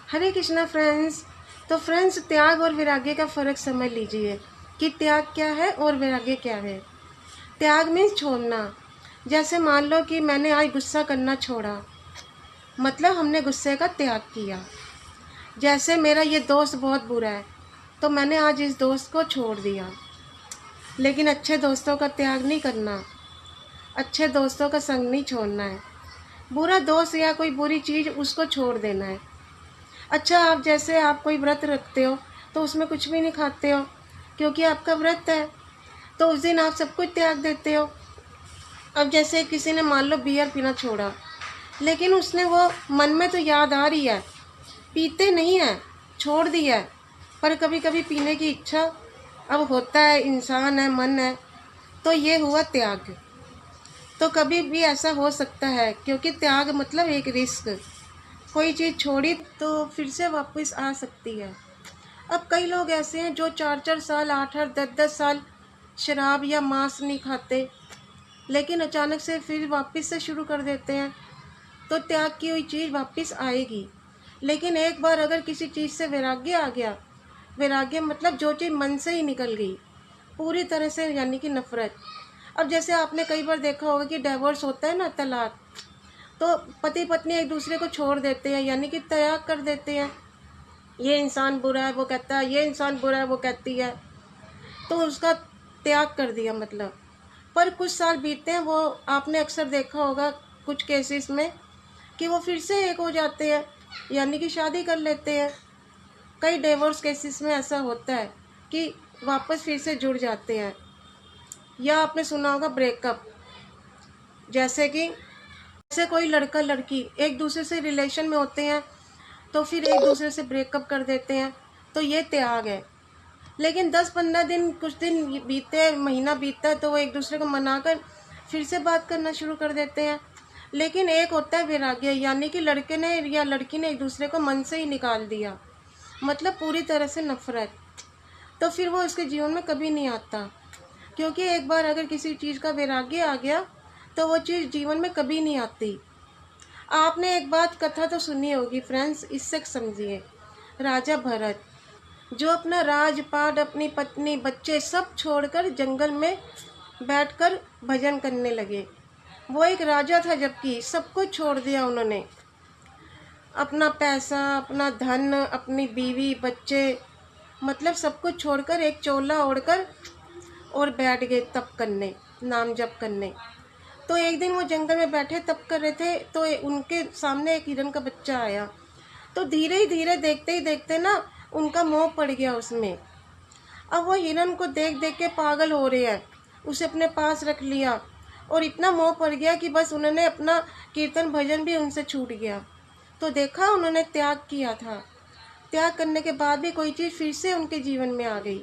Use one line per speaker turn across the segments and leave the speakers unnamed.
हरे Krishna friends. तो friends, त्याग और वैराग्य का फ़र्क समझ लीजिए कि त्याग क्या है और वैराग्य क्या है। त्याग मीन्स छोड़ना। जैसे मान लो कि मैंने आज गुस्सा करना छोड़ा, मतलब हमने गुस्से का त्याग किया। जैसे मेरा ये दोस्त बहुत बुरा है, तो मैंने आज इस दोस्त को छोड़ दिया। लेकिन अच्छे दोस्तों का त्याग नहीं करना, अच्छे दोस्तों का संग नहीं छोड़ना है। बुरा दोस्त या कोई बुरी चीज़, उसको छोड़ देना है। अच्छा, आप जैसे आप कोई व्रत रखते हो तो उसमें कुछ भी नहीं खाते हो क्योंकि आपका व्रत है, तो उस दिन आप सब कुछ त्याग देते हो। अब जैसे किसी ने मान लो बियर पीना छोड़ा, लेकिन उसने वो मन में तो याद आ रही है, पीते नहीं है, छोड़ दिया है, पर कभी कभी पीने की इच्छा अब होता है, इंसान है, मन है, तो ये हुआ त्याग। तो कभी भी ऐसा हो सकता है क्योंकि त्याग मतलब एक रिस्क। कोई चीज़ छोड़ी तो फिर से वापस आ सकती है। अब कई लोग ऐसे हैं जो 4-4 साल, 8-8, 10-10 साल शराब या मांस नहीं खाते, लेकिन अचानक से फिर वापस से शुरू कर देते हैं। तो त्याग की हुई चीज़ वापस आएगी। लेकिन एक बार अगर किसी चीज़ से वैराग्य आ गया, वैराग्य मतलब जो चीज़ मन से ही निकल गई पूरी तरह से, यानी कि नफरत। अब जैसे आपने कई बार देखा होगा कि डाइवोर्स होता है ना, तलाक, तो पति पत्नी एक दूसरे को छोड़ देते हैं, यानी कि त्याग कर देते हैं। ये इंसान बुरा है वो कहता है, ये इंसान बुरा है वो कहती है, तो उसका त्याग कर दिया मतलब। पर कुछ साल बीतते हैं, वो आपने अक्सर देखा होगा कुछ केसेस में कि वो फिर से एक हो जाते हैं, यानी कि शादी कर लेते हैं। कई डिवोर्स केसेस में ऐसा होता है कि वापस फिर से जुड़ जाते हैं। या आपने सुना होगा ब्रेकअप, जैसे कि जैसे कोई लड़का लड़की एक दूसरे से रिलेशन में होते हैं तो फिर एक दूसरे से ब्रेकअप कर देते हैं, तो ये त्याग है। लेकिन 10-15 दिन, कुछ दिन बीते, महीना बीतता है, तो वो एक दूसरे को मनाकर फिर से बात करना शुरू कर देते हैं। लेकिन एक होता है वैराग्य, यानी कि लड़के ने या लड़की ने एक दूसरे को मन से ही निकाल दिया, मतलब पूरी तरह से नफरत। तो फिर वो उसके जीवन में कभी नहीं आता, क्योंकि एक बार अगर किसी चीज़ का वैराग्य आ गया तो वो चीज़ जीवन में कभी नहीं आती। आपने एक बात कथा तो सुनी होगी फ्रेंड्स, इससे समझिए। राजा भरत जो अपना राजपाट, अपनी पत्नी, बच्चे सब छोड़कर जंगल में बैठकर भजन करने लगे। वो एक राजा था, जबकि सब कुछ छोड़ दिया उन्होंने, अपना पैसा, अपना धन, अपनी बीवी, बच्चे, मतलब सब कुछ छोड़कर एक चोला ओढ़कर और बैठ गए तप करने, नाम जप करने। तो एक दिन वो जंगल में बैठे तप कर रहे थे, तो उनके सामने एक हिरन का बच्चा आया। तो धीरे ही धीरे, देखते ही देखते ना, उनका मोह पड़ गया उसमें। अब वो हिरन को देख देख के पागल हो रहे हैं, उसे अपने पास रख लिया और इतना मोह पड़ गया कि बस उन्होंने अपना कीर्तन भजन भी उनसे छूट गया। तो देखा, उन्होंने त्याग किया था। त्याग करने के बाद भी कोई चीज़ फिर से उनके जीवन में आ गई।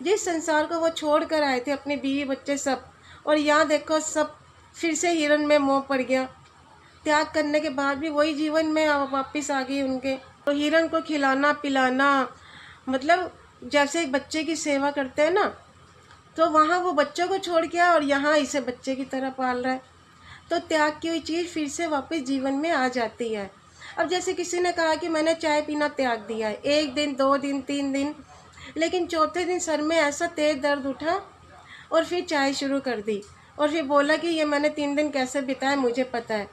जिस संसार को वो छोड़ कर आए थे, अपने बीवी बच्चे सब, और यहाँ देखो सब फिर से हिरन में मोह पड़ गया। त्याग करने के बाद भी वही जीवन में वापस आ गई उनके। तो हिरन को खिलाना पिलाना, मतलब जैसे एक बच्चे की सेवा करते हैं ना, तो वहाँ वो बच्चों को छोड़ के आया और यहाँ इसे बच्चे की तरह पाल रहा है। तो त्याग की हुई चीज़ फिर से वापस जीवन में आ जाती है। अब जैसे किसी ने कहा कि मैंने चाय पीना त्याग दिया है, 1 दिन, 2 दिन, 3 दिन, लेकिन चौथे दिन सर में ऐसा तेज दर्द उठा और फिर चाय शुरू कर दी, और फिर बोला कि ये मैंने 3 दिन कैसे बिताए मुझे पता है।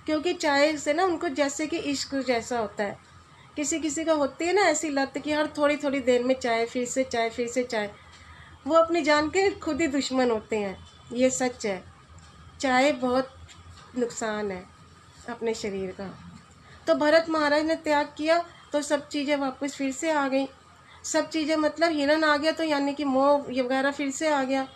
क्योंकि चाय से ना उनको जैसे कि इश्क जैसा होता है। किसी किसी का होती है ना ऐसी लत कि हर थोड़ी थोड़ी देर में चाय, फिर से चाय, फिर से चाय। वो अपनी जान के खुद ही दुश्मन होते हैं, ये सच है। चाय बहुत नुकसान है अपने शरीर का। तो भरत महाराज ने त्याग किया तो सब चीज़ें वापस फिर से आ गई। सब चीज़ें मतलब हिरन आ गया, तो यानी कि मोह ये वगैरह फिर से आ गया।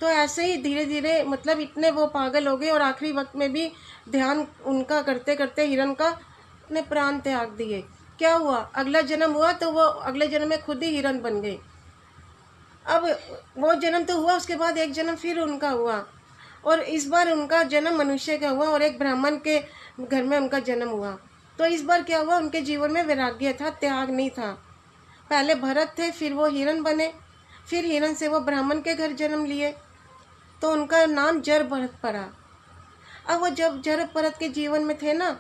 तो ऐसे ही धीरे धीरे मतलब इतने वो पागल हो गए, और आखिरी वक्त में भी ध्यान उनका करते करते हिरन का अपने प्राण त्याग दिए। क्या हुआ, अगला जन्म हुआ तो वो अगले जन्म में खुद ही हिरन बन गए। अब वो जन्म तो हुआ, उसके बाद एक जन्म फिर उनका हुआ, और इस बार उनका जन्म मनुष्य का हुआ और एक ब्राह्मण के घर में उनका जन्म हुआ। तो इस बार क्या हुआ, उनके जीवन में वैराग्य था, त्याग नहीं था। पहले भरत थे, फिर वो हिरन बने, फिर हिरन से वो ब्राह्मण के घर जन्म लिए, तो उनका नाम जर भरत पड़ा। अब वो जब जर भरत के जीवन में थे ना,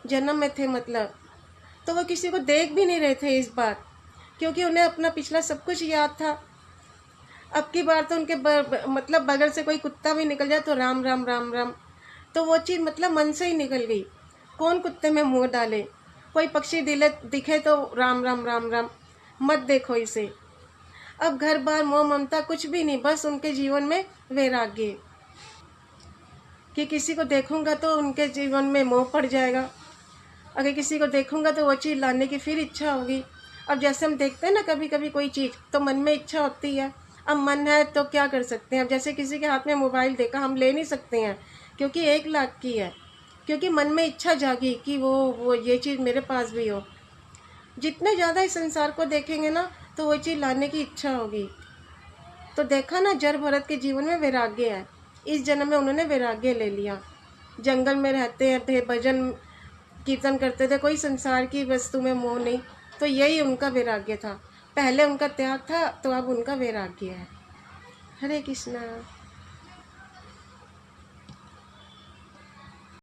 जन्म में थे मतलब, तो वो किसी को देख भी नहीं रहे थे इस बार, क्योंकि उन्हें अपना पिछला सब कुछ याद था। अब की बार तो उनके मतलब बगल से कोई कुत्ता भी निकल जाए तो राम राम राम राम, तो वो चीज़ मतलब मन से ही निकल गई। कौन कुत्ते में मुंह डाले, कोई पक्षी दिखे तो राम राम राम राम, मत देखो इसे। अब घर बार मोह ममता कुछ भी नहीं, बस उनके जीवन में वैराग्य, कि किसी को देखूंगा तो उनके जीवन में मोह पड़ जाएगा, अगर किसी को देखूंगा तो वो चीज़ लाने की फिर इच्छा होगी। अब जैसे हम देखते हैं ना कभी कभी कोई चीज़, तो मन में इच्छा होती है। अब मन है तो क्या कर सकते हैं। अब जैसे किसी के हाथ में मोबाइल देखा, हम ले नहीं सकते हैं क्योंकि 1 लाख की है, क्योंकि मन में इच्छा जागी कि वो ये चीज़ मेरे पास भी हो। जितने ज़्यादा इस संसार को देखेंगे ना, तो वो चीज़ लाने की इच्छा होगी। तो देखा ना, जर भरत के जीवन में वैराग्य है। इस जन्म में उन्होंने वैराग्य ले लिया। जंगल में रहते थे, भजन कीर्तन करते थे, कोई संसार की वस्तु में मोह नहीं। तो यही उनका वैराग्य था। पहले उनका त्याग था, तो अब उनका वैराग्य है। हरे कृष्णा।